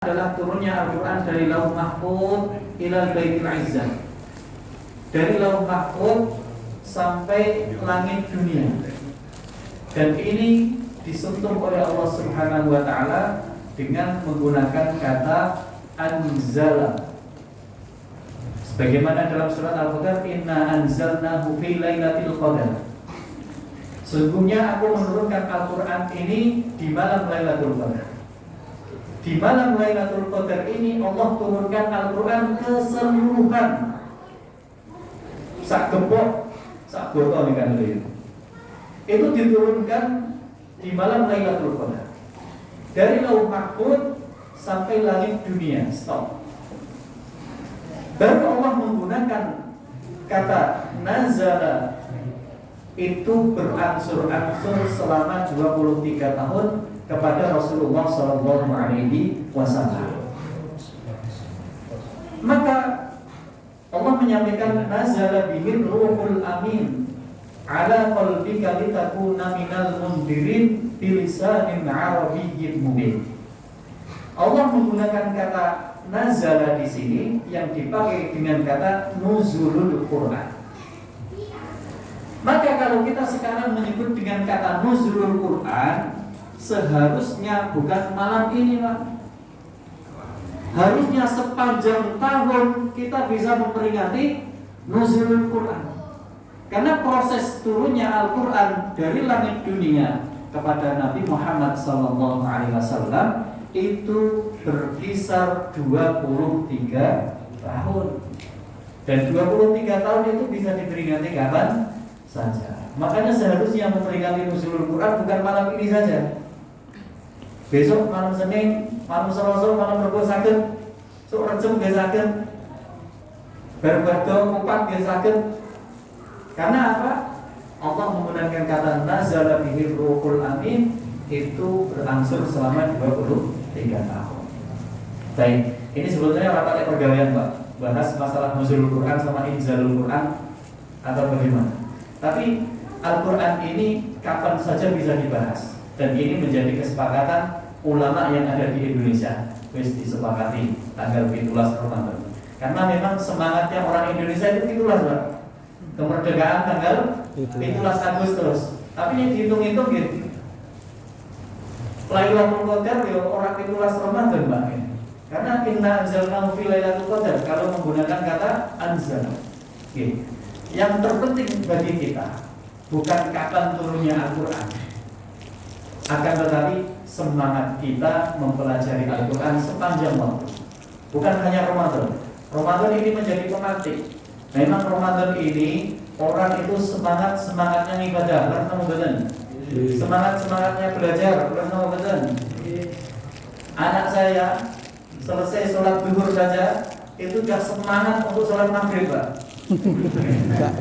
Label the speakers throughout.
Speaker 1: adalah turunnya Al-Quran dari Lauh Mahfuz ilal Baitul Izzah, dari Lauh Mahfuz sampai langit dunia. Dan ini disuntung oleh Allah Subhanahu wa Ta'ala dengan menggunakan kata anzala. Sebagaimana dalam surat Al-Qadar, inna anzalnahu fi lailatul qadar. Sesungguhnya aku menurunkan Al-Quran ini di malam Lailatul Qadar. Di malam Lailatul Qadar ini Allah turunkan Al-Quran keseluruhan. Sak gembok, sak botol kan itu diturunkan di malam Lailatul Qadar. Dari Lauh Mahfuz sampai langit dunia, stop. Baru Allah menggunakan kata nazala itu berangsur-angsur selama 23 tahun kepada Rasulullah SAW. Maka Allah menyampaikan nazala bihir ruhul amin ala qalbika litakuna minal mundirin bilisanin arabiyyin mubin. Allah menggunakan kata nazala di sini yang dipakai dengan kata nuzulul Quran. Maka kalau kita sekarang menyebut dengan kata nuzulul Quran, seharusnya bukan malam ini, Pak. Harusnya sepanjang tahun kita bisa memperingati nuzulul Quran. Karena proses turunnya Al-Quran dari langit dunia kepada Nabi Muhammad SAW itu berkisar 23 tahun. Dan 23 tahun itu bisa diperingati kapan saja. Makanya seharusnya memperingati nuzulul Quran bukan malam ini saja. Besok malam Senin, malam Selasa, malam Rabu saged, sok Rejem nggih saged. Berbado kupat nggih saged. Karena apa? Allah menggunakan kata nazala bihi ruhul amin itu berangsur selama 23 tahun. Baik, ini sebetulnya rapatnya pergaulan, Pak. Bahas masalah nuzulul Quran sama inzalul Quran atau bagaimana. Tapi Al-Quran ini kapan saja bisa dibahas. Dan ini menjadi kesepakatan ulama yang ada di Indonesia. Wis disepakati tanggal 17 Ramadan. Karena memang semangatnya orang Indonesia itu 17, Pak. Kemerdekaan tanggal 17 Agustus. Tapi ini dihitung-hitung gitu. Lailatul Qadar ya orang 17 Ramadan, Pak. Karena inna anzalnahu fi lailatul qadar kalau menggunakan kata anzal. Gitu. Yang terpenting bagi kita bukan kapan turunnya Al-Quran, akan tetapi semangat kita mempelajari Al-Quran sepanjang waktu. Bukan hanya Ramadan. Ramadan ini menjadi pemantik. Memang Ramadan ini orang itu semangatnya ibadah, semangatnya belajar, anak saya selesai sholat zuhur saja itu sudah semangat untuk sholat maghrib, Pak.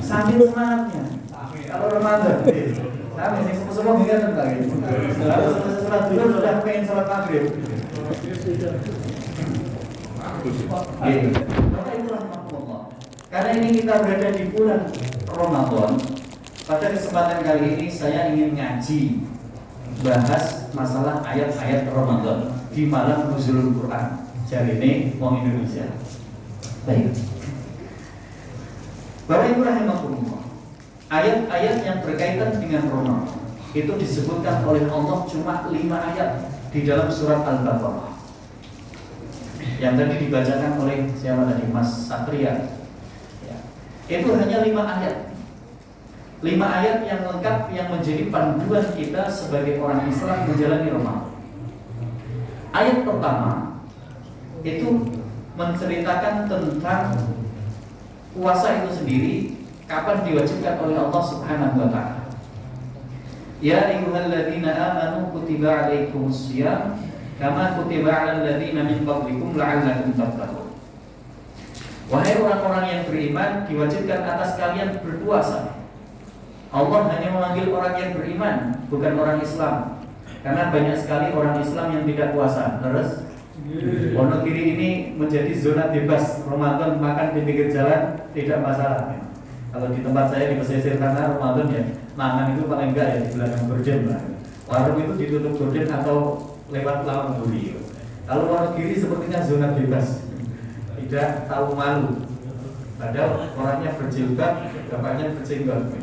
Speaker 1: Sambil semangatnya. Kalau Ramadan, kami semua ingat tentang itu. Kalau selesai sholat zuhur sudah pengen sholat maghrib. Maka itulah rahmatullah. Karena ini kita berada di bulan Ramadan. Pada kesempatan kali ini saya ingin ngaji bahas masalah ayat-ayat Ramadan di malam nuzulul Quran. Jadi ini wong Indonesia. Baik. Bapak Ibu rahimakumullah. Ayat-ayat yang berkaitan dengan Ramadan itu disebutkan oleh Allah cuma 5 ayat di dalam surat Al-Baqarah. Yang tadi dibacakan oleh siapa tadi? Mas Satria. Ya. Itu hanya 5 ayat. 5 ayat yang lengkap yang menjadi panduan kita sebagai orang Islam menjalani Ramadan. Ayat pertama itu menceritakan tentang puasa itu sendiri, kapan diwajibkan oleh Allah Subhanahu wa Ta'ala. Ya ayyuhalladzina amanu kutiba alaikumusiyam kama kutiba alal ladzina min qablikum la'allakum tattaqun. Wahai orang-orang yang beriman, diwajibkan atas kalian berpuasa. Allah hanya memanggil orang yang beriman, bukan orang Islam. Karena banyak sekali orang Islam yang tidak puasa. Terus Wonogiri ini menjadi zona bebas Ramadan, makan di pinggir jalan tidak masalah. Kalau di tempat saya di pesisir karena Ramadan ya, makan itu paling enggak ya di belakang gorden lah. Warung itu ditutup gorden atau lewat lawang buri. Kalau Wonogiri sepertinya zona bebas, tidak tahu malu. Padahal orangnya berjilbab, bapaknya berjenggot.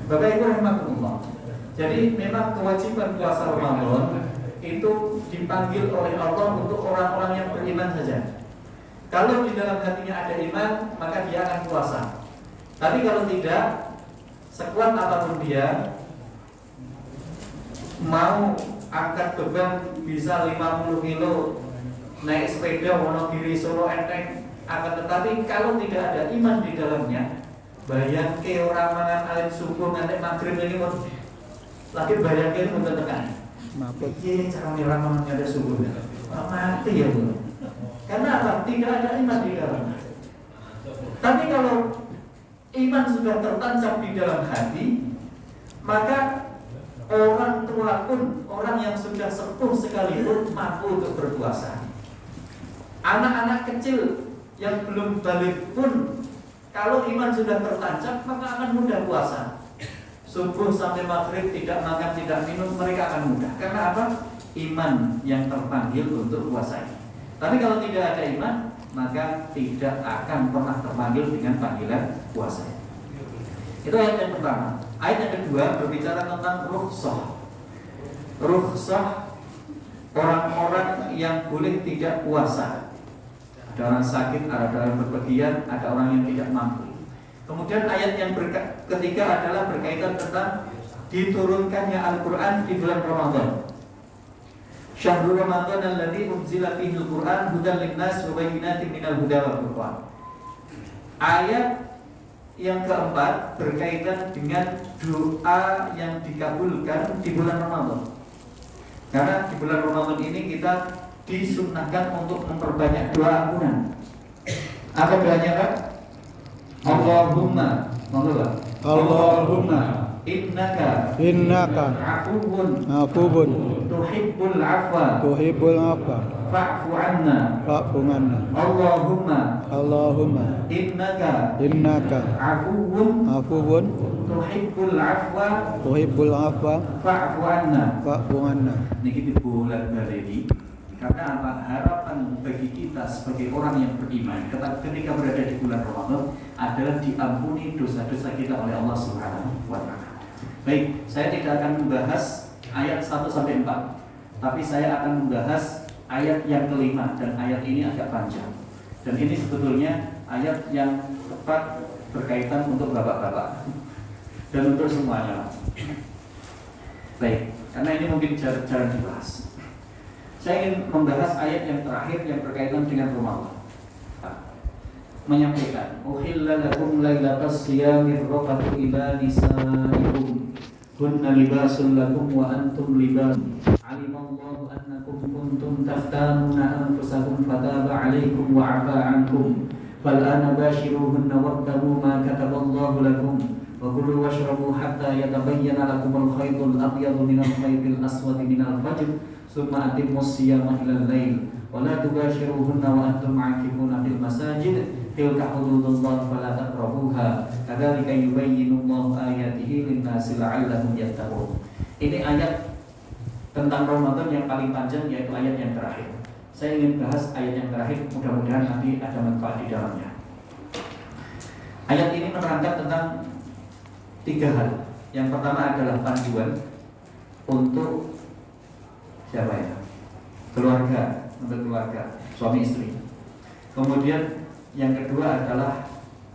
Speaker 1: Bapak Ibu rahimahullah. Jadi memang kewajiban puasa Ramadan itu dipanggil oleh Allah untuk orang-orang yang beriman saja. Kalau di dalam hatinya ada iman, maka dia akan puasa. Tapi kalau tidak, sekuat apapun dia, mau angkat beban bisa 50 kilo, naik sepeda Wonogiri Solo enteng, akan tetapi kalau tidak ada iman di dalamnya, bayang ke orang mangan alit subuh nanti maghrib ini lagi bayang ke itu tekan. Iya cara merah mangan ada subuh, mati ya Bu. Karena apa? Tidak ada iman di dalamnya. Tapi kalau iman sudah tertancap di dalam hati, maka orang tua pun, orang yang sudah sepuh sekalipun mampu untuk berpuasa. Anak-anak kecil yang belum balik pun, kalau iman sudah tertancap, maka akan mudah puasa. Subuh sampai maghrib tidak makan, tidak minum, mereka akan mudah. Karena apa? Iman yang terpanggil untuk puasa. Tapi kalau tidak ada iman, maka tidak akan pernah terpanggil dengan panggilan puasa. Itu ayat yang pertama. Ayat yang kedua berbicara tentang rukhsah. Rukhsah orang-orang yang boleh tidak puasa. Ada orang sakit, ada orang berpergian, ada orang yang tidak mampu. Kemudian ayat yang ketiga adalah berkaitan tentang diturunkannya Al-Quran di bulan Ramadan. Syahrul Ramadan alladzi unzila fihi al-Qur'an hudan lin-nas wa bayyinatin minal huda wal furqan. Ayat yang keempat berkaitan dengan doa yang dikabulkan di bulan Ramadan. Karena di bulan Ramadan ini kita disunnahkan untuk memperbanyak doa ampunan. Apa doanya Pak? Allahumma innaka afuwun tuhibbul afwa fa'fu anna Allahumma innaka afuwun tuhibbul afwa fa'fu anna. Niki dibulat baleni karena apa? Harapan bagi kita sebagai orang yang beriman ketika berada di bulan Ramadan adalah diampuni dosa-dosa kita oleh Allah Subhanahu wa taala. Baik, saya tidak akan membahas ayat 1 sampai 4, tapi saya akan membahas ayat yang kelima, dan ayat ini agak panjang. Dan ini sebetulnya ayat yang tepat berkaitan untuk bapak-bapak dan untuk semuanya. Baik, karena ini mungkin jarang dibahas. Saya ingin membahas ayat yang terakhir yang berkaitan dengan Ramadan. Menyampaikan, "Uhilla lakum lailatas siyamir rafatu ila nisaikum hunna libasul lakum wa antum libasun. Alimallahu annakum kuntum takhtanuna anfusakum fataba 'alaikum wa 'afa 'ankum. Fal ana bashiruhunna wabtaghu ma kataballahu lakum wa kulu washrabu hatta yatabayyana lakumul khaytul abyadu minal khaytil aswadi minal fajr. Summa atimmus siyama ilal lail wa la tubashiruhunna wa antum 'akifuna fil masajid tilka hududullah fala taqrabuha kadzalika yubayyinullahu ayatihi lin-nasi la'allahum yattaqun." Ini ayat tentang Ramadan yang paling panjang, yaitu ayat yang terakhir. Saya ingin bahas ayat yang terakhir, mudah-mudahan nanti ada manfaat di dalamnya. Ayat ini menerangkan tentang 3 hal. Yang pertama adalah panduan untuk siapa ya? Keluarga, untuk keluarga, suami istri. Kemudian yang kedua adalah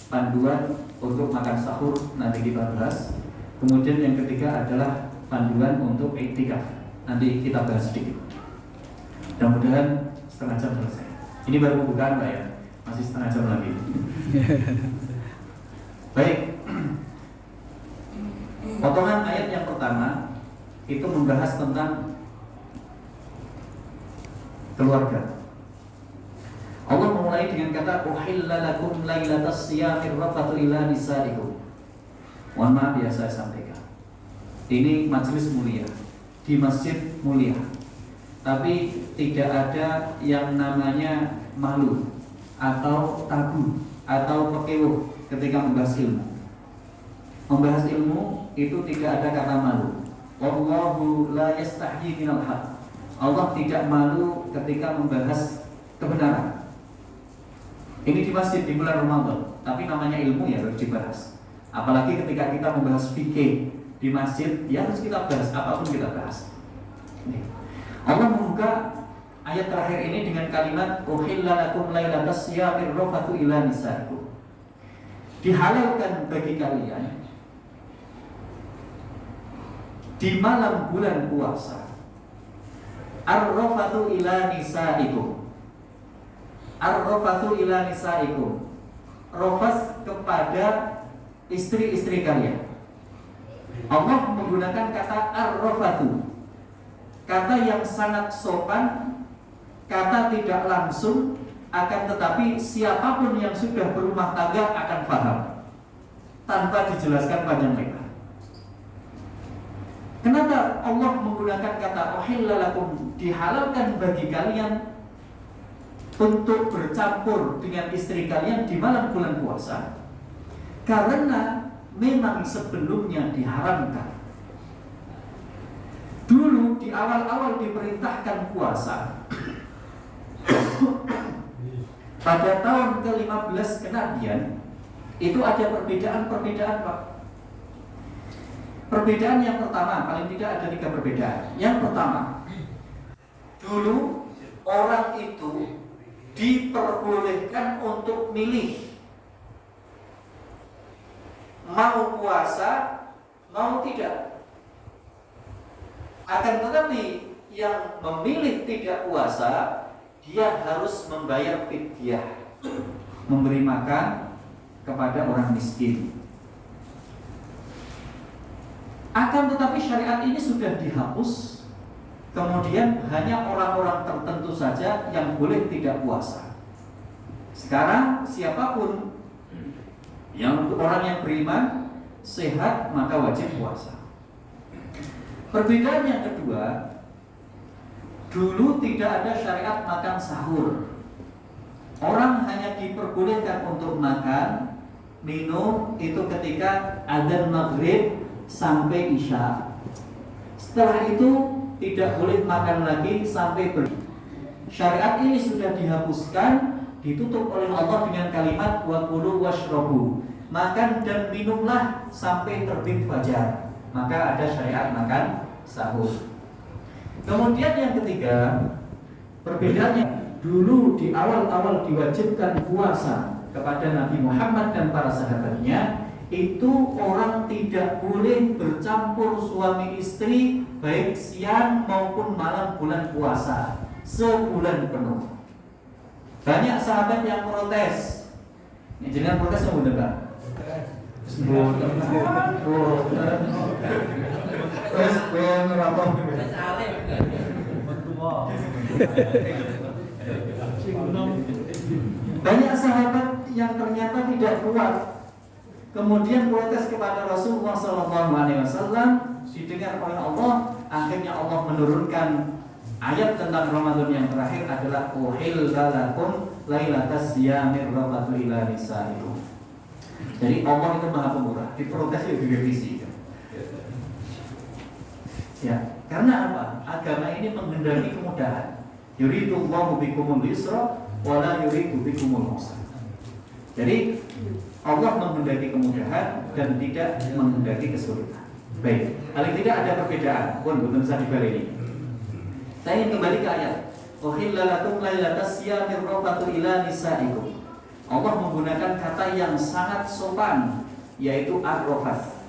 Speaker 1: panduan untuk makan sahur, nanti kita bahas. Kemudian yang ketiga adalah panduan untuk iktikaf, nanti kita bahas sedikit. Mudah-mudahan setengah jam selesai. Ini baru pembukaan Pak ya, masih setengah jam lagi. Baik, potongan ayat yang pertama itu membahas tentang keluarga. Allah memulai dengan kata uhilla lakum lailatas siyamir rafatu ila nisaikum. Mohon maaf ya saya sampaikan. Ini majelis mulia, di masjid mulia. Tapi tidak ada yang namanya malu atau tabu atau pekewuh ketika membahas ilmu. Membahas ilmu itu tidak ada kata malu. Wallahu la yastahyi minal haq. Allah tidak malu ketika membahas kebenaran. Ini di masjid di bulan Ramadan, tapi namanya ilmu ya harus dibahas. Apalagi ketika kita membahas fikih di masjid, ya harus kita bahas, apapun kita bahas. Allah membuka ayat terakhir ini dengan kalimat uhilla lakum lailatas siyamir rafatu ila nisaikum. Dihalalkan bagi kalian di malam bulan puasa ar-rafatu ila nisaikum. Ar-rafatu ila nisaikum, rafas kepada istri-istri kalian. Allah menggunakan kata ar-rafatu, kata yang sangat sopan, kata tidak langsung, akan tetapi siapapun yang sudah berumah tangga akan paham tanpa dijelaskan panjang lebar. Kenapa Allah menggunakan kata uhilla lakum, dihalalkan bagi kalian untuk bercampur dengan istri kalian di malam bulan puasa? Karena memang sebelumnya diharamkan. Dulu di awal-awal diperintahkan puasa pada tahun ke-15 kenabian, itu ada perbedaan-perbedaan, Pak. Perbedaan yang pertama, paling tidak ada 3 perbedaan. Yang pertama, dulu orang itu diperbolehkan untuk milih mau puasa, mau tidak. Akan tetapi yang memilih tidak puasa, dia harus membayar fidyah, memberi makan kepada orang miskin. Akan tetapi syariat ini sudah dihapus. Kemudian hanya orang-orang tertentu saja yang boleh tidak puasa. Sekarang siapapun yang orang yang beriman, sehat, maka wajib puasa. Perbedaan yang kedua, dulu tidak ada syariat makan sahur. Orang hanya diperbolehkan untuk makan, minum itu ketika adzan maghrib sampai isya. Setelah itu tidak boleh makan lagi sampai Syariat ini sudah dihapuskan, ditutup oleh Allah dengan kalimat wa kulu washrabu, makan dan minumlah sampai terbit fajar. Maka ada syariat makan sahur. Kemudian yang ketiga, perbedaannya, dulu di awal-awal diwajibkan puasa kepada Nabi Muhammad dan para sahabatnya, itu orang tidak boleh bercampur suami istri baik siang maupun malam bulan puasa sebulan penuh. Banyak sahabat yang protes. Ini jangan protes yang benar, Pak. Terus bener apa? Banyak sahabat yang ternyata tidak kuat, kemudian protes kepada Rasulullah SAW, didengar oleh Allah. Akhirnya Allah menurunkan ayat tentang Ramadan yang terakhir adalah uhilla lakum lailatas siyamir rafatu ila nisaikum. Jadi Allah itu Maha Pemurah, diprotes ya direvisi. Ya, karena apa? Agama ini menghendaki kemudahan. Yuridullahu bikumul yusra wa la yuridu bikumul usra. Jadi Allah menghendaki kemudahan dan tidak menghendaki kesulitan. Baik, paling tidak ada perbedaan pun belum bisa dibalik. Saya ingin kembali ke ayat. Uhilla lakum lailatas siyamir rafatu ila nisaikum. Allah menggunakan kata yang sangat sopan, yaitu ar-rafas.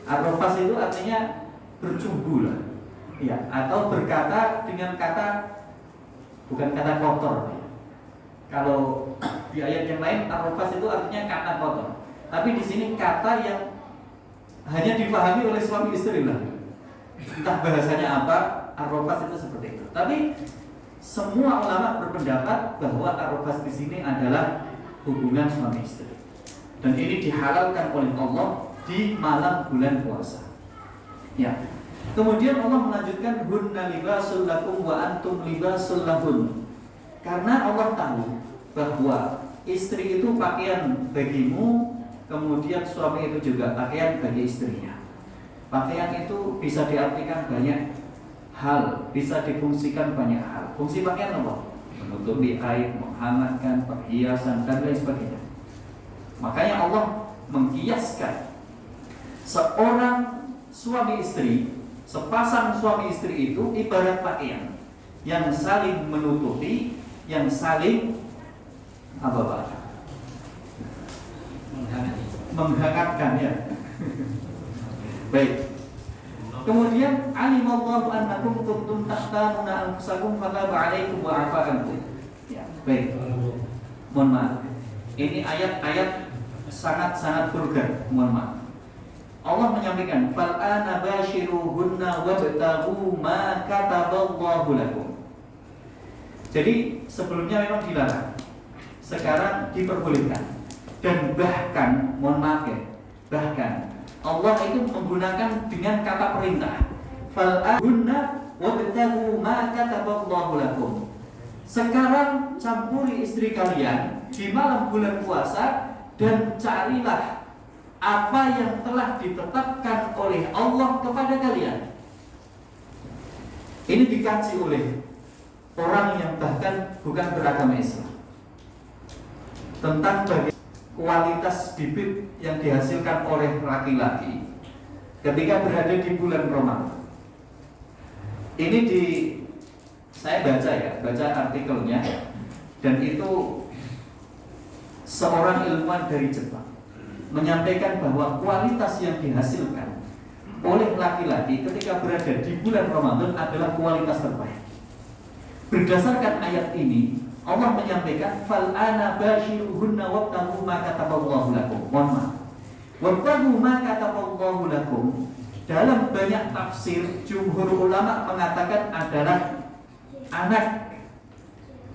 Speaker 1: Ar-rafas itu artinya bercumbu lah, ya, atau berkata dengan kata, bukan kata kotor. Kalau di ayat yang lain ar-rafas itu artinya kata kotor, tapi di sini kata yang hanya dipahami oleh suami istri lah. Entah bahasanya apa, ar-rafas itu seperti itu. Tapi semua ulama berpendapat bahwa ar-rafas di sini adalah hubungan suami istri, dan ini dihalalkan oleh Allah di malam bulan puasa. Ya. Kemudian Allah melanjutkan hunna libasul lakum wa antum libasul lahun. Karena Allah tahu bahwa istri itu pakaian bagimu, kemudian suami itu juga pakaian bagi istrinya. Pakaian itu bisa diartikan banyak. hal, bisa difungsikan banyak hal. Fungsi pakaian apa? Menutupi aib, menghangatkan, perhiasan, dan lain sebagainya. Makanya Allah mengkiaskan seorang suami istri, sepasang suami istri itu ibarat pakaian yang saling menutupi, yang saling apa Pak? Menghangatkan ya. Baik. Kemudian alimallahu annakum kuntum takhtanuna anfusakum fataba 'alaikum wa 'afa ankum. Ya, baik. Mohon maaf. Ini ayat-ayat sangat-sangat vulgar, mohon maaf. Allah menyampaikan fal ana bashiruhunna wabtaghu ma kataballahu lakum. Jadi sebelumnya memang dilarang. Sekarang diperbolehkan. Dan bahkan, mohon maaf ya, bahkan Allah itu menggunakan dengan kata perintah. Fal'ahunna wabtaghu ma kataballahu lakum. Sekarang campuri istri kalian di malam bulan puasa dan carilah apa yang telah ditetapkan oleh Allah kepada kalian. Ini dikaji oleh orang yang bahkan bukan beragama Islam tentang bagaimana kualitas bibit yang dihasilkan oleh laki-laki ketika berada di bulan Ramadan. Ini saya baca artikelnya, dan itu seorang ilmuwan dari Jepang menyampaikan bahwa kualitas yang dihasilkan oleh laki-laki ketika berada di bulan Ramadan adalah kualitas terbaik. Berdasarkan ayat ini, Allah menyampaikan fal ana bashiruhunna wabtaghu ma kataballahu lakum. Wabtaghu ma kataballahu lakum. Dalam banyak tafsir jumhur ulama mengatakan adalah anak.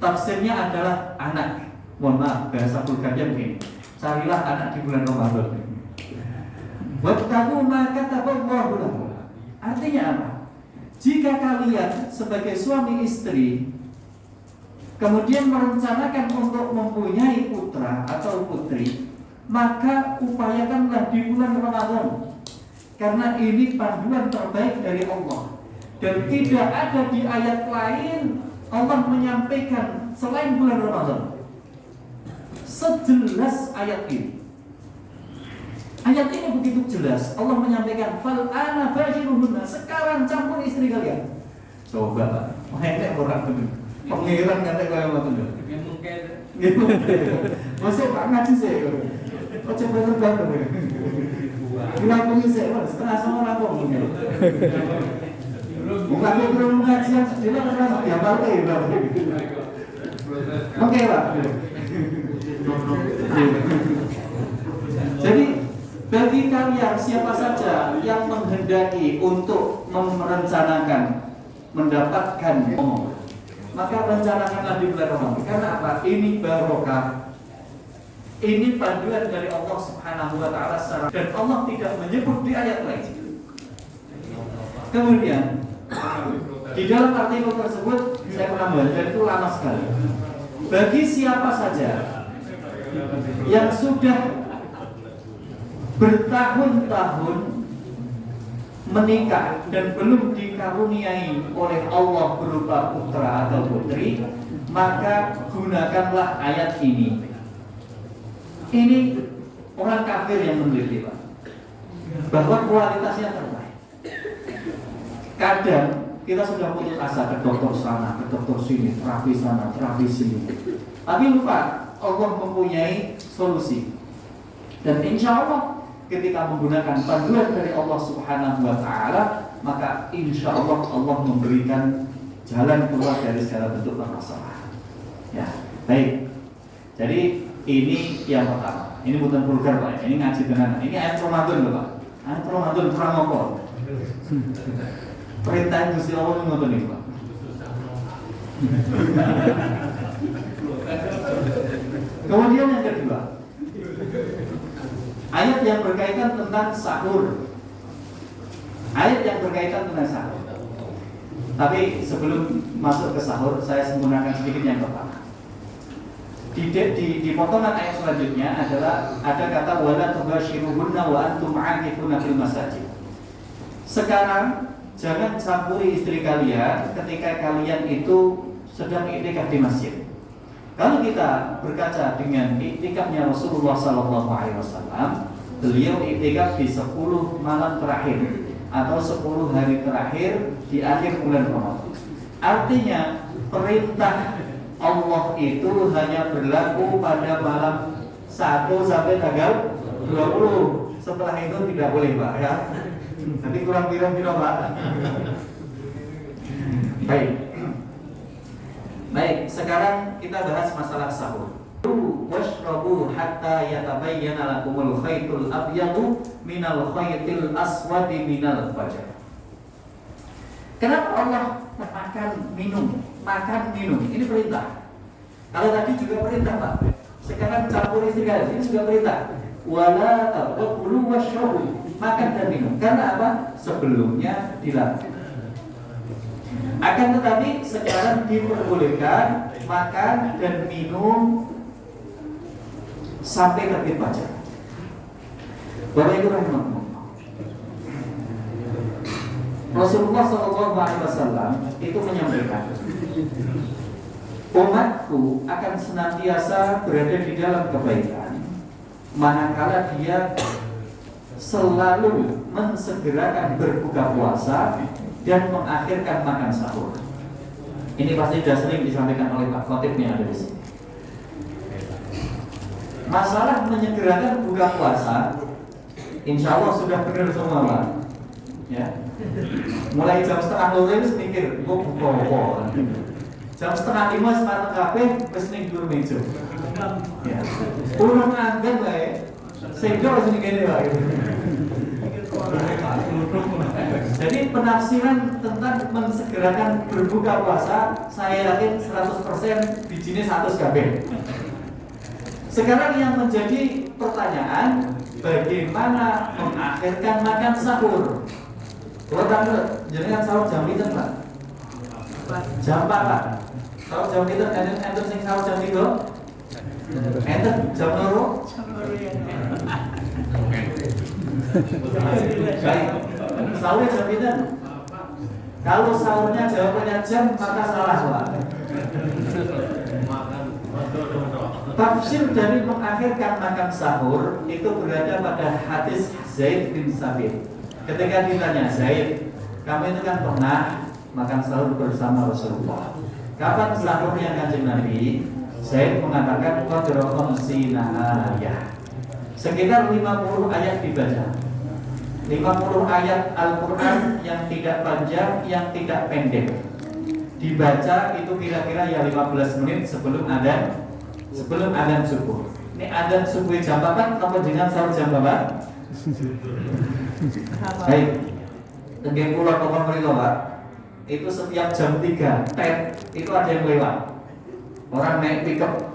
Speaker 1: Tafsirnya adalah anak. Mohon maaf, bahasa vulgarnya begini. Carilah anak di bulan Ramadan. Wabtaghu ma kataballahu lakum. Artinya apa? Jika kalian sebagai suami istri kemudian merencanakan untuk mempunyai putra atau putri, maka upayakanlah di bulan Ramadan, karena ini panduan terbaik dari Allah. Dan tidak ada di ayat lain Allah menyampaikan selain bulan Ramadan sejelas ayat ini. Ayat ini begitu jelas. Allah menyampaikan fal ana bashiruhunna, sekarang campur istri kalian. Coba enek orang itu pengiran kata kaya ngoten lho. Nggih mungkin. Nggih mungkin. Mosok Pak ngaji sih. Ojo bener-bener to. Kula pengisik Mas, setengah rampung mungkin. Mungkin aku perlu ngajian sedina ora diapalke lho. Oke, Pak. Jadi bagi kalian siapa saja yang menghendaki untuk merencanakan mendapatkan maka rencanakanlah di bulan Ramadan. Karena apa? Ini barokah. Ini panduan dari Allah Subhanahu wa taala dan Allah tidak menyebut di ayat lain. Kemudian di dalam artikel tersebut saya pernah baca itu lama sekali. Bagi siapa saja yang sudah bertahun-tahun menikah dan belum dikaruniai oleh Allah berupa putra atau putri, maka gunakanlah ayat ini. Ini orang kafir yang meneliti, Pak, bahwa kualitasnya terbaik. Kadang kita sudah putus asa ke dokter sana, ke dokter sini, terapi sana, terapi sini, tapi lupa Allah mempunyai solusi. Dan insya Allah ketika menggunakan panduan dari Allah Subhanahu wa taala, maka insya Allah Allah memberikan jalan keluar dari segala bentuk permasalahan. Ya, baik. Jadi ini yang pertama. Ini bukan vulgar Pak. Ini ngaji tenan. Ini ayat Ramadan loh Pak. Ayat Ramadan kurang apa? Perintah Gusti Allah ngoten niku Pak. Kemudian yang kedua, ayat yang berkaitan tentang sahur. Ayat yang berkaitan tentang sahur. Tapi sebelum masuk ke sahur, saya sempurnakan sedikit yang pertama. Di potongan ayat selanjutnya adalah ada kata wala tubashiruhunna wa antum 'akifuna fil masajid. Sekarang jangan campuri istri kalian ketika kalian itu sedang iktikaf di masjid. Kalau kita berkaca dengan iktikafnya Rasulullah SAW, beliau iktikaf di 10 malam terakhir atau 10 hari terakhir di akhir bulan Ramadan. Artinya perintah Allah itu hanya berlaku pada malam 1 sampai tanggal 20. Setelah itu tidak boleh, Pak, ya. Nanti kurang kira-kira, Pak. Baik, sekarang kita bahas masalah sahur. Washrabu hatta yatabayyana lakumul khaytul abyadu minal khaytil aswadi minal fajr. Kenapa Allah makan minum? Ini perintah. Kalau tadi juga perintah, Pak. Sekarang campur istri kalian, ini juga perintah. Wala taqulu washrabu, makan dan minum. Karena apa? Sebelumnya dilarang. Akan tetapi sekarang diperbolehkan makan dan minum sampai terbit fajar. Bapak Ibu rahimahullah, Rasulullah SAW itu menyampaikan, umatku akan senantiasa berada di dalam kebaikan manakala dia selalu mensegerakan berbuka puasa dan mengakhirkan makan sahur. Ini pasti sudah sering disampaikan oleh Pak Khotib yang ada di sini. Masalah menyegerakan buka puasa, insya Allah sudah benar semua, Pak. Ya. Mulai jam 4:30 itu mikir, gue buka. Jam 4:30 sepatu kafe, wis ning dhuwur meja. Ya. Urung anggen wae. Sehingga harus gini, Pak. Jadi penafsiran tentang mensegerakan berbuka puasa, saya yakin 100% bijinya 100 kabeh. Sekarang yang menjadi pertanyaan, bagaimana mengakhirkan makan sahur? Kalau tak jenengan sahur jam itu, Pak? Jam 4, Pak. Sahur jam itu, enten sing sahur jam itu? Enten jam 2? Baik. Sahurnya jam itu. Kalau sahurnya jawabannya jam, maka salah, Pak. Tafsir dari mengakhirkan makan sahur itu berada pada hadis Zaid bin Sabit. Ketika ditanya, Zaid, kamu itu kan pernah makan sahur bersama Rasulullah. Kapan sahurnya Kanjeng Nabi? Zaid mengatakan qadra khamsina ayat. Sekitar 50 ayat dibaca. 50 ayat Al-Quran yang tidak panjang, yang tidak pendek. Dibaca itu kira-kira ya 15 menit sebelum adzan subuh. Ini adzan subuh jam 4 atau dengan sahur jam berapa? Baik. Tenggeng pulau Kokon Merilo, Pak. Itu setiap jam 3 itu ada yang lewat. Orang naik pickup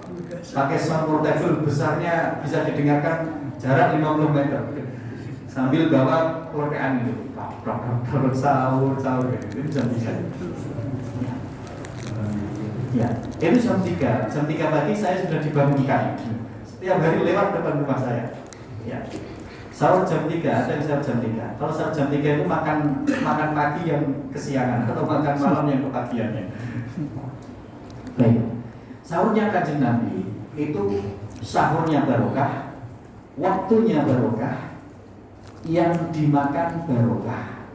Speaker 1: pakai sound portable besarnya bisa didengarkan jarak 50 meter sambil bawa klotekan itu. Sahur itu jam 3. Ya, itu jam 3. Jam 3 pagi saya sudah dibangunkan. Setiap hari lewat depan rumah saya. Ya. Sahur jam 3, ada yang sahur jam 3. Kalau sahur jam 3 itu makan pagi yang kesiangan atau makan malam yang kepagiannya. Baik. Sahurnya Kanjeng Nabi itu sahurnya barokah, waktunya barokah, yang dimakan barokah.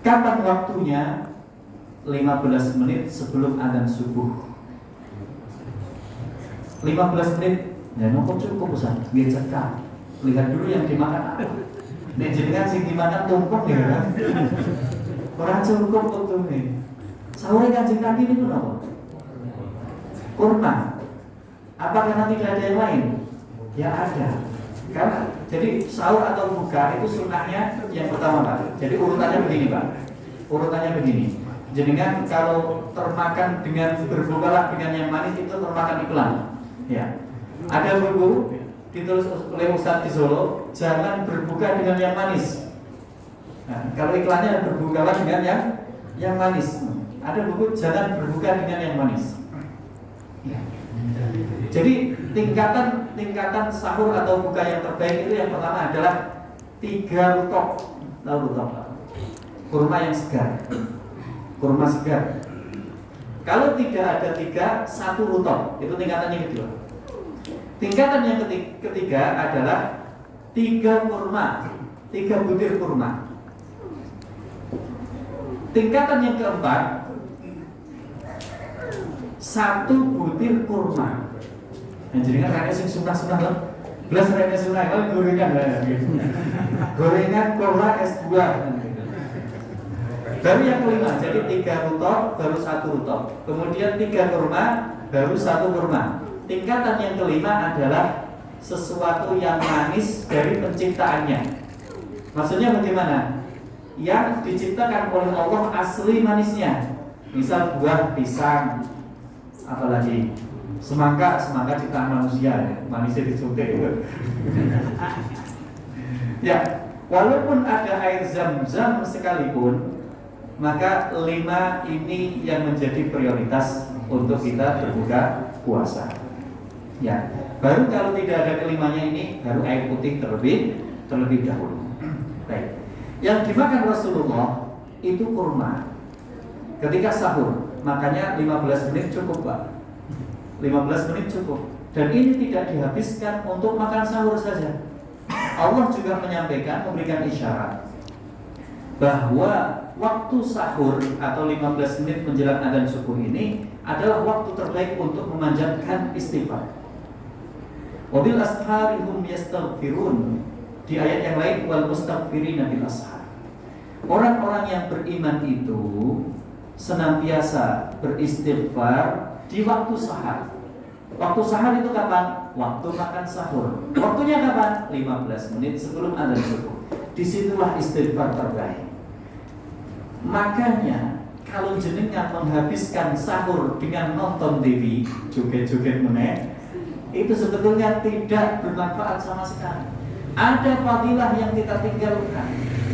Speaker 1: Kapan waktunya? 15 menit sebelum adzan subuh. 15 menit, ya nopo cukup Ustaz, biar cekak. Lihat dulu yang dimakan apa. Nek jenengan sing dimakan tumpeng ya kan. Ora cukup utuhe. Sahur Kanjeng Nabi itu napa? Kurma. Apakah tidak ada yang lain? Ya ada. Karena jadi sahur atau buka itu sunnahnya yang pertama, Pak. Jadi urutannya begini, Pak. Urutannya begini. Jenengan kalau termakan dengan berbukalah dengan yang manis itu termakan iklan. Ya. Ada buku ditulis oleh Ustadz di Solo, jangan berbuka dengan yang manis. Nah, kalau iklannya berbukalah dengan yang manis. Ada buku jangan berbuka dengan yang manis. Ya. Jadi tingkatan sahur atau buka yang terbaik itu yang pertama adalah 3 rutok. Tahu rutok, Pak? kurma yang segar. Kurma segar. Kalau tidak ada 3, 1 rutop. Itu tingkatan yang kedua. Tingkatan yang ketiga adalah 3 kurma, 3 butir kurma. Tingkatan yang keempat, 1 butir kurma. Yang jadi kan rakyat sing sunah-sunah loh. Belas rakyat sunah, kalau gorengan lah. Gorengan kurma S2. Baru yang kelima, jadi 3 rutop, baru 1 rutop. Kemudian 3 kurma, baru 1 kurma. Tingkatan yang kelima adalah sesuatu yang manis dari penciptaannya. Maksudnya bagaimana? Yang diciptakan oleh Allah asli manisnya. Misal buah pisang, apalagi semangka ciptaan manusia, ya. Manisnya disuntik itu. Ya, walaupun ada air zam-zam sekalipun, maka 5 ini yang menjadi prioritas untuk kita berbuka puasa. Ya, baru kalau tidak ada kelimanya ini, baru air putih terlebih dahulu. Baik. Yang dimakan Rasulullah itu kurma ketika sahur. Makanya 15 menit cukup, Pak. 15 menit cukup. Dan ini tidak dihabiskan untuk makan sahur saja. Allah juga menyampaikan, memberikan isyarat bahwa waktu sahur atau 15 menit menjelang adzan subuh ini adalah waktu terbaik untuk memanjatkan istighfar. Wabil ashari hum yastaghfirun. Di ayat yang lain, wal mustaghfirina bil ashar. Orang-orang yang beriman itu senantiasa beristighfar di waktu sahar. Waktu sahar itu kapan? Waktu makan sahur. Waktunya kapan? 15 menit sebelum adzan subuh. Disitulah istighfar terbaik. Makanya kalau jenengan menghabiskan sahur dengan nonton TV, joget-joget meneh, itu sebetulnya tidak bermanfaat sama sekali. Ada fadilah yang kita tinggalkan,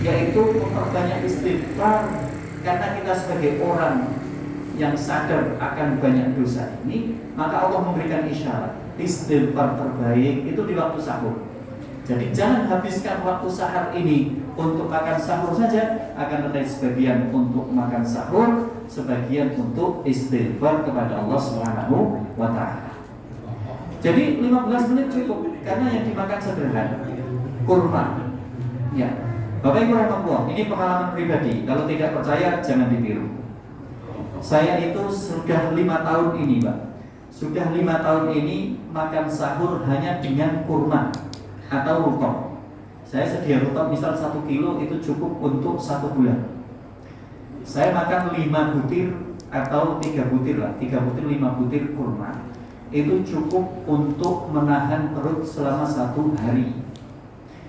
Speaker 1: yaitu memperbanyak istighfar. Karena kita sebagai orang yang sadar akan banyak dosa ini, maka Allah memberikan isyarat istighfar terbaik itu di waktu sahur. Jadi jangan habiskan waktu sahur ini untuk makan sahur saja, akan tetapi sebagian untuk makan sahur, sebagian untuk istighfar kepada Allah Subhanahu wa taala. Jadi 15 menit cukup karena yang dimakan sederhana, kurma. Ya. Bapak Ibu rahimahullah, ini pengalaman pribadi. Kalau tidak percaya jangan ditiru. Saya itu sudah 5 tahun ini, Pak. Sudah 5 tahun ini makan sahur hanya dengan kurma atau rutop. Saya sedia rutop misal 1 kilo itu cukup untuk 1 bulan. Saya makan 5 butir atau 3 butir lah, 3 butir 5 butir kurma. Itu cukup untuk menahan perut selama 1 hari.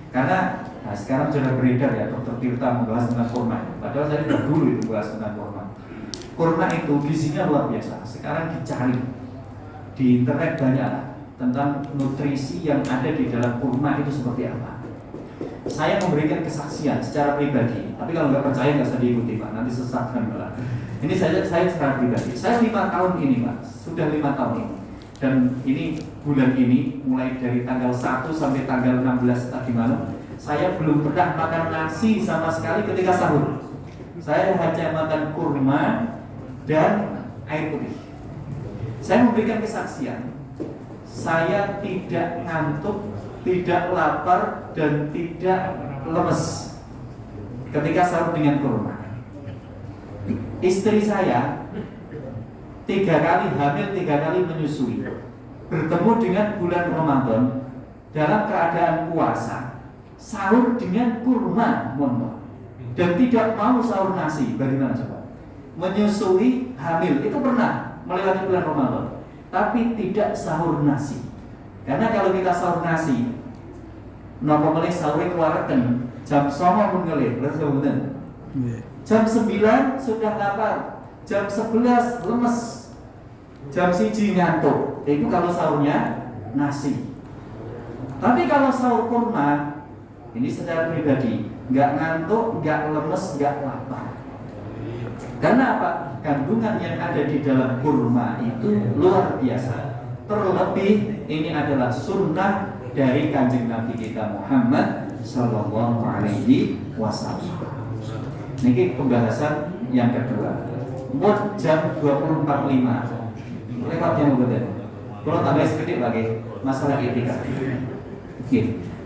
Speaker 1: Karena sekarang sudah beredar ya, Dr. Tirta membahas tentang kurma. Padahal saya sudah dulu itu bahas tentang kurma. Kurma itu gizinya luar biasa. Sekarang dicari di internet banyak tentang nutrisi yang ada di dalam kurma itu seperti apa. Saya memberikan kesaksian secara pribadi, tapi kalau nggak percaya nggak usah diikuti, Pak. Nanti sesatkan malah. Ini saya secara pribadi. Saya 5 tahun ini, Pak. Sudah 5 tahun ini. Dan ini bulan ini mulai dari tanggal 1 sampai tanggal 16 tadi malam, saya belum pernah makan nasi sama sekali ketika sahur. Saya hanya makan kurma dan air putih. Saya memberikan kesaksian, saya tidak ngantuk, tidak lapar, dan tidak lemes ketika sahur dengan kurma. Istri saya 3 kali hamil, 3 kali menyusui, bertemu dengan bulan Ramadan dalam keadaan puasa, sahur dengan kurma, dan tidak mau sahur nasi. Bagaimana coba? Menyusui, hamil, itu pernah melewati bulan Ramadan, tapi tidak sahur nasi. Karena kalau kita sahur nasi, nopo melih sahur keluarkan jam 9 pun ngelih, jam 9 sudah lapar, jam 11 lemes, jam 1 ngantuk. Itu kalau sahurnya nasi. Tapi kalau sahur kurma, ini secara pribadi, nggak ngantuk, nggak lemes, nggak lapar. Karena apa? Kandungan yang ada di dalam kurma itu luar biasa. Terlebih ini adalah sunnah dari kanjeng Nabi kita Muhammad Sallallahu Alaihi Wasallam. Niki pembahasan yang kedua. Mut jam 20.45. Lewat yang berbeda. Kalau tambah sedikit lagi masalah etika.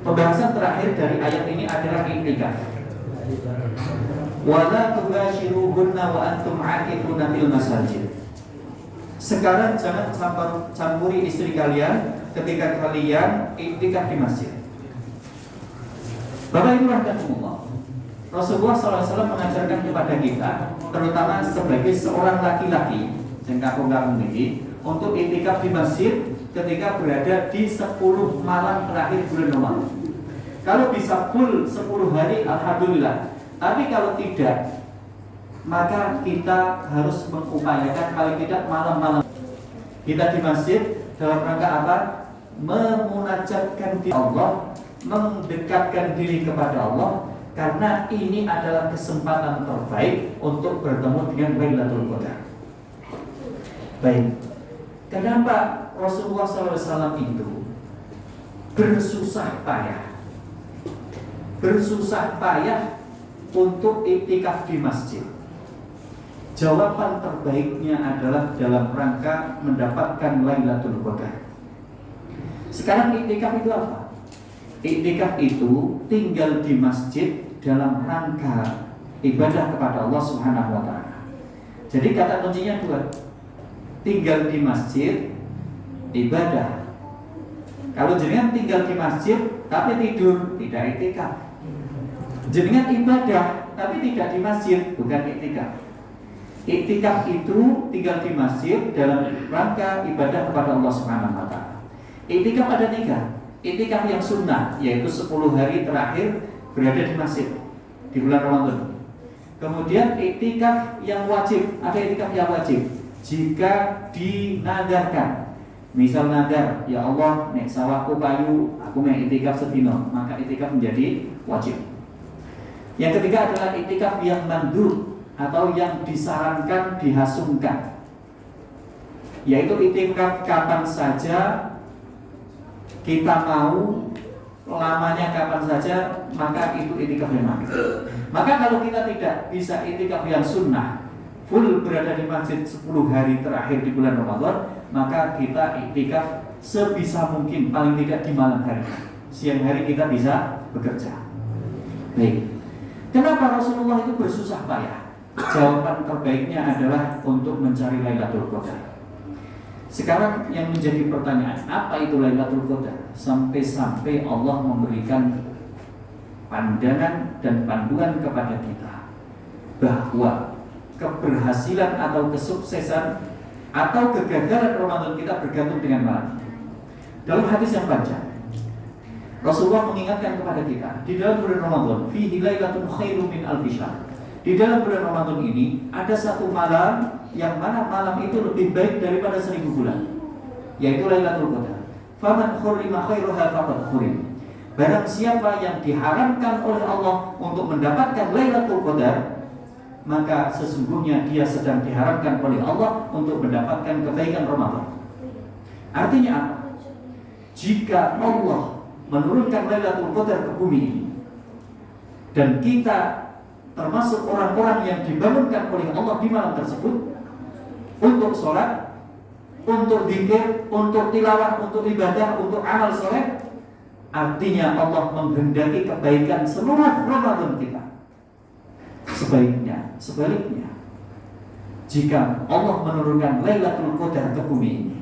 Speaker 1: Pembahasan terakhir dari ayat ini adalah etika. Wala tubashiruhunna wa antum aqifuna fil masajid. Sekarang jangan campuri istri kalian ketika kalian iktikaf di masjid. Bapak Ibu rahimahumullah, Rasulullah SAW mengajarkan kepada kita, terutama sebagai seorang laki-laki yang kakung-kakung ini, untuk iktikaf di masjid ketika berada di 10 malam terakhir bulan Ramadan. Kalau bisa full 10 hari, alhamdulillah. Tapi kalau tidak, maka kita harus mengupayakan paling tidak malam-malam kita di masjid dalam rangka apa? Memunajatkan diri Allah, mendekatkan diri kepada Allah, karena ini adalah kesempatan terbaik untuk bertemu dengan Lailatul Qadar. Baik, kenapa Rasulullah SAW itu bersusah payah untuk iktikaf di masjid? Jawaban terbaiknya adalah dalam rangka mendapatkan Lailatul Qadar. Sekarang iktikaf itu apa? Iktikaf itu tinggal di masjid dalam rangka ibadah kepada Allah Subhanahu wa taala. Jadi kata kuncinya dua. Tinggal di masjid ibadah. Kalau jenengan tinggal di masjid tapi tidur, tidak iktikaf. Jenengan ibadah tapi tidak di masjid, bukan iktikaf. Iktikaf itu tinggal di masjid dalam rangka ibadah kepada Allah Subhanahu wa taala. Iktikaf ada 3. Iktikaf yang sunnah, yaitu 10 hari terakhir berada di masjid di bulan Ramadan. Kemudian iktikaf yang wajib, ada iktikaf yang wajib jika dinadarkan. Misal nadar, ya Allah, nek sawahku payu, aku mau iktikaf sedino, maka iktikaf menjadi wajib. Yang ketiga adalah iktikaf yang mandub atau yang disarankan, dihasungkan, yaitu iktikaf kapan saja kita mau, lamanya kapan saja, maka itu iktikaf yang mandub. Maka kalau kita tidak bisa iktikaf yang sunnah, full berada di masjid 10 hari terakhir di bulan Ramadan, maka kita iktikaf sebisa mungkin, paling tidak di malam hari. Siang hari kita bisa bekerja. Baik. Kenapa Rasulullah itu bersusah payah? Jawaban terbaiknya adalah untuk mencari Lailatul Qadar. Sekarang yang menjadi pertanyaan, apa itu Lailatul Qadar? Sampai-sampai Allah memberikan pandangan dan panduan kepada kita bahwa keberhasilan atau kesuksesan atau kegagalan Ramadan kita bergantung dengan malam. Dalam hadis yang panjang, Rasulullah mengingatkan kepada kita, di dalam bulan Ramadan, fihi lailatun khairum min alfi syahr. Di dalam bulan Ramadan ini ada satu malam yang mana malam itu lebih baik daripada 1000 bulan, yaitu Lailatul Qadar. Faman khurima khairuha faqad khurim. Barang siapa yang diharamkan oleh Allah untuk mendapatkan Lailatul Qadar, maka sesungguhnya dia sedang diharamkan oleh Allah untuk mendapatkan kebaikan Ramadan. Artinya apa? Jika Allah menurunkan Lailatul Qadar ke bumi ini, dan kita termasuk orang-orang yang dibangunkan oleh Allah di malam tersebut untuk sholat, untuk zikir, untuk tilawah, untuk ibadah, untuk amal soleh, artinya Allah menghendaki kebaikan seluruh Ramadan kita. Sebaliknya, jika Allah menurunkan Lailatul Qadar ke bumi ini,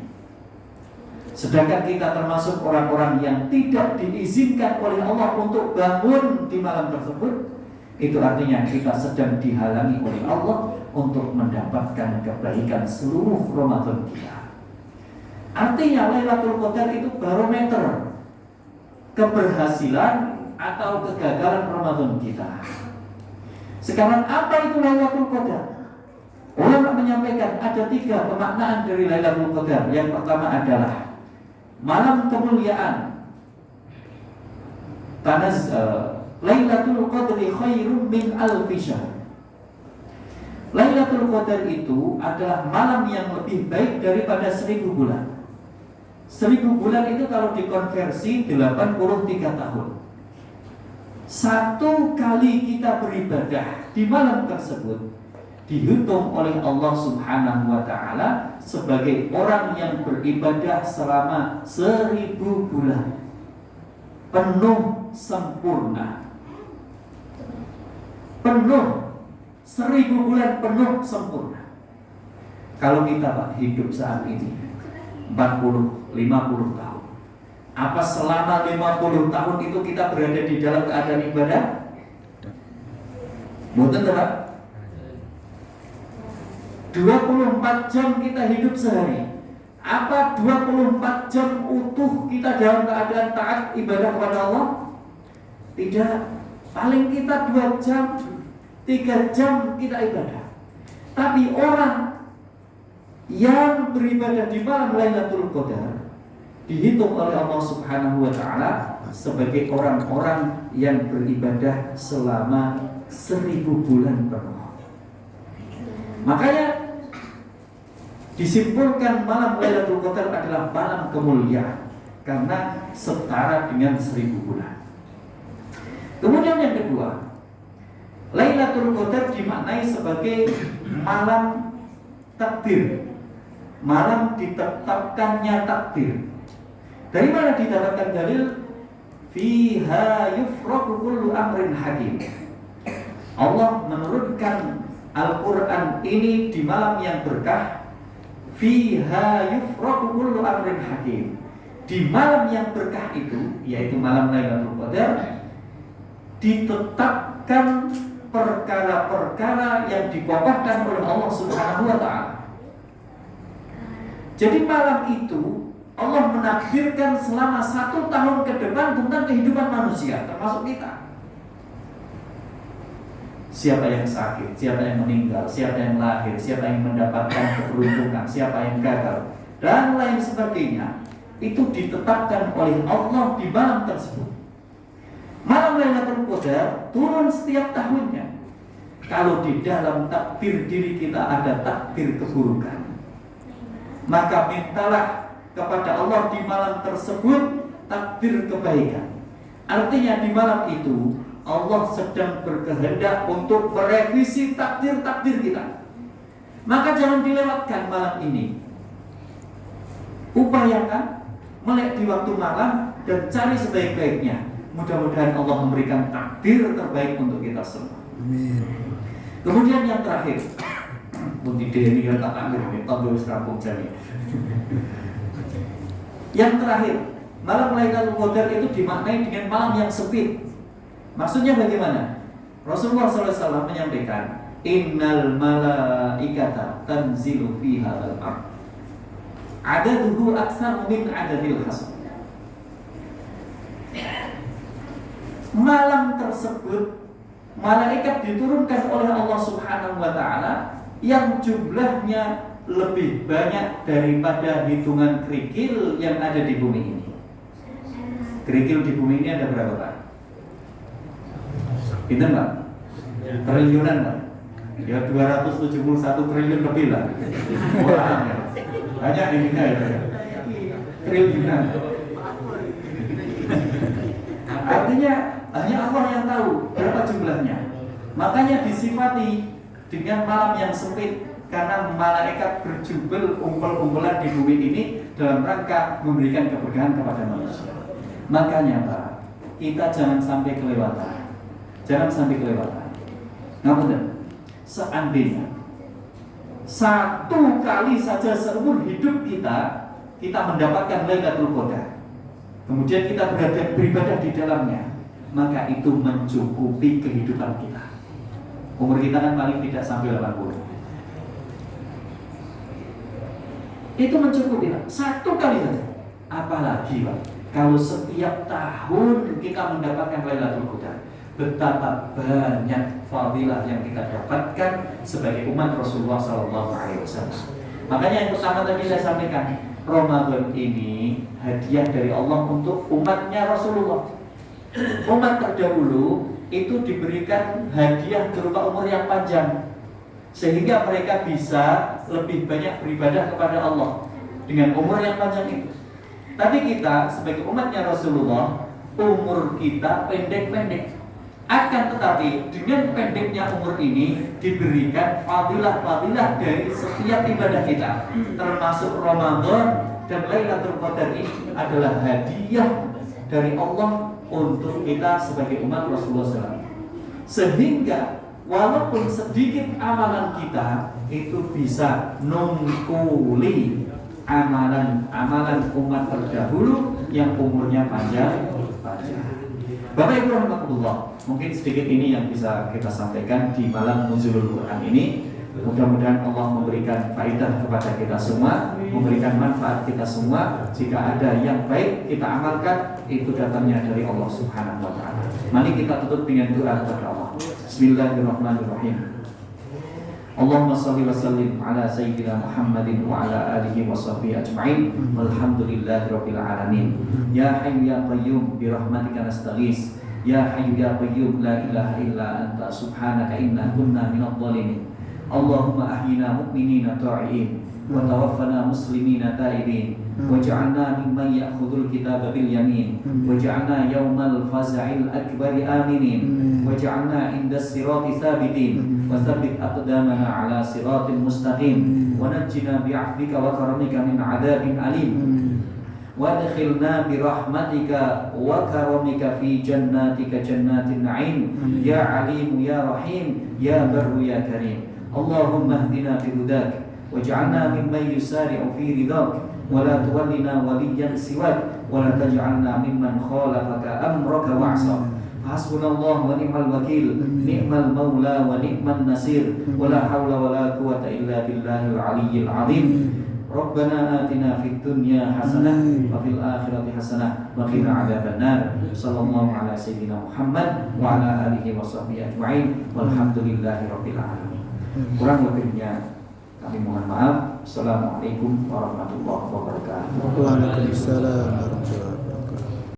Speaker 1: sedangkan kita termasuk orang-orang yang tidak diizinkan oleh Allah untuk bangun di malam tersebut, itu artinya kita sedang dihalangi oleh Allah untuk mendapatkan kebaikan seluruh Ramadan kita. Artinya Lailatul Qadar itu barometer keberhasilan atau kegagalan Ramadan kita. Sekarang apa itu Lailatul Qadar? Ulama menyampaikan ada 3 pemaknaan dari Lailatul Qadar. Yang pertama adalah malam kemuliaan. Lailatul Qadri khairum min alfi syahr. Lailatul Qadar itu adalah malam yang lebih baik daripada 1000 bulan. 1000 bulan itu kalau dikonversi 83 tahun. Satu kali kita beribadah di malam tersebut dihitung oleh Allah Subhanahu wa Ta'ala sebagai orang yang beribadah selama 1000 bulan penuh sempurna. Penuh 1000 bulan penuh sempurna. Kalau kita Pak hidup saat ini 40-50 tahun, apa selama 50 tahun itu kita berada di dalam keadaan ibadah? Mungkin Pak 24 jam kita hidup sehari. Apa 24 jam utuh kita dalam keadaan taat ibadah kepada Allah? Tidak. Paling kita 2 jam, 3 jam kita ibadah. Tapi orang yang beribadah di malam Lailatul Qadar dihitung oleh Allah Subhanahu wa Ta'ala sebagai orang-orang yang beribadah selama 1000 bulan penuh. Makanya disimpulkan malam Lailatul Qadar adalah malam kemuliaan karena setara dengan 1000 bulan. Kemudian yang kedua, Lailatul Qadar dimaknai sebagai malam takdir, malam ditetapkannya takdir. Dari mana didapatkan dalil? Fiha yufraqu kullu amrin hakim. Allah menurunkan Al-Quran ini di malam yang berkah. Fiha yufraqu kullu amrin hakim. Di malam yang berkah itu, yaitu malam Lailatul Qadar, ditetapkan perkara-perkara yang dikokohkan oleh Allah Subhanahu wa Ta'ala. Jadi malam itu Allah menakdirkan selama 1 tahun ke depan tentang kehidupan manusia, termasuk kita. Siapa yang sakit, siapa yang meninggal, siapa yang lahir, siapa yang mendapatkan keberuntungan, siapa yang gagal, dan lain sebagainya. Itu ditetapkan oleh Allah di malam tersebut. Malam Lailatul Qadar turun setiap tahunnya. Kalau di dalam takdir diri kita ada takdir keburukan, maka mintalah kepada Allah di malam tersebut takdir kebaikan. Artinya di malam itu Allah sedang berkehendak untuk merevisi takdir-takdir kita. Maka jangan dilewatkan malam ini. Upayakan melek di waktu malam dan cari sebaik-baiknya. Mudah-mudahan Allah memberikan takdir terbaik untuk kita semua. Amin. Kemudian yang terakhir, Bunti Deni yang tak ambil ini, tanggung serampung jani. Yang terakhir, malam Lailatul Qadar itu dimaknai dengan malam yang sempit. Maksudnya bagaimana? Rasulullah SAW menyampaikan, Innal malaikata tanzilu fiha al-ard adaduhu aktsar min adadil hasab. Malam tersebut malaikat diturunkan oleh Allah Subhanahu wa Ta'ala yang jumlahnya lebih banyak daripada hitungan kerikil yang ada di bumi ini. Kerikil di bumi ini ada berapa Pak? Itu Pak? Triliunan Pak? Ya 271 triliun lebih lah. Wah, banyak ini ya. Triliunan. Artinya hanya Allah yang tahu berapa jumlahnya. Makanya disifati dengan malam yang sempit, karena malaikat berjubel umpul-umpulan di bumi ini dalam rangka memberikan keberkahan kepada manusia. Makanya Pak, kita jangan sampai kelewatan. Jangan sampai kelewatan. Ngapunten, seandainya 1 kali saja seumur hidup kita mendapatkan Lailatul Qadar, kemudian kita beribadah di dalamnya, maka itu mencukupi kehidupan kita. Umur kita kan paling tidak sampai 80. Itu mencukupi Pak. 1 kali saja. Apalagi Pak, kalau setiap tahun kita mendapatkan Lailatul Qadar, betapa banyak fadilah yang kita dapatkan sebagai umat Rasulullah SAW. Makanya yang pertama tadi saya sampaikan, Ramadan ini hadiah dari Allah untuk umatnya Rasulullah. Umat terdahulu itu diberikan hadiah berupa umur yang panjang, sehingga mereka bisa lebih banyak beribadah kepada Allah dengan umur yang panjang itu. Tapi kita sebagai umatnya Rasulullah, umur kita pendek-pendek. Akan tetapi dengan pendeknya umur ini diberikan fadilah-fadilah dari setiap ibadah kita, termasuk Ramadan dan Lailatul Qadar ini adalah hadiah dari Allah untuk kita sebagai umat Rasulullah SAW. Sehingga walaupun sedikit amalan kita itu bisa nungkuli amalan umat terdahulu yang umurnya panjang. Bapak Ibu rahmatullah, mungkin sedikit ini yang bisa kita sampaikan di malam Nuzulul Quran ini. Mudah-mudahan Allah memberikan faedah kepada kita semua, memberikan manfaat kita semua. Jika ada yang baik kita amalkan, itu datangnya dari Allah Subhanahu wa taala. Mari kita tutup dengan doa kepada Allah. Bismillahirrahmanirrahim. Allahumma salli wa sallim ala sayyidina Muhammadin wa ala alihi wa sahbihi ajma'in. Walhamdulillahi rabbil alamin. Ya hayyu ya qayyum bi rahmatika nastaghis. Ya hayyu ya qayyum la ilaha illa anta subhanaka inna kunna minadh dhalimin. Allahumma ahyina mu'minina ta'iin wa tawaffana muslimina taibin waj'alna mimman ya'khudhul kitaba bil yamin waj'alna yawmal faza'il akbari aminin waj'alna indas sirati thabitin wa thabbit aqdamana ala siratin mustaqim wa najjina bi'afwika wa karamika min 'adabin alim وادخلنا برحمتك وكرمك في جناتك جنات النعيم يا عليم يا رحيم يا بر يا كريم اللهم اهدنا بهداك واجعلنا ممن يسارع في رضاك ولا تولنا وليا سواك ولا تجعلنا ممن خالفك أمرك وعصاك حسبنا الله ونعم الوكيل نعم المولى ونعم النصير ولا حول ولا قوة إلا بالله العلي العظيم ربنا آتنا في الدنيا حسنة وفي الآخرة حسنة وقنا عذاب النار صلى الله على سيدنا محمد وعلى آله وصحبه أجمعين والحمد لله رب العالمين. Kurang lebihnya kami mohon maaf. Assalamualaikum warahmatullahi wabarakatuh.
Speaker 2: Waalaikumsalam warahmatullahi wabarakatuh.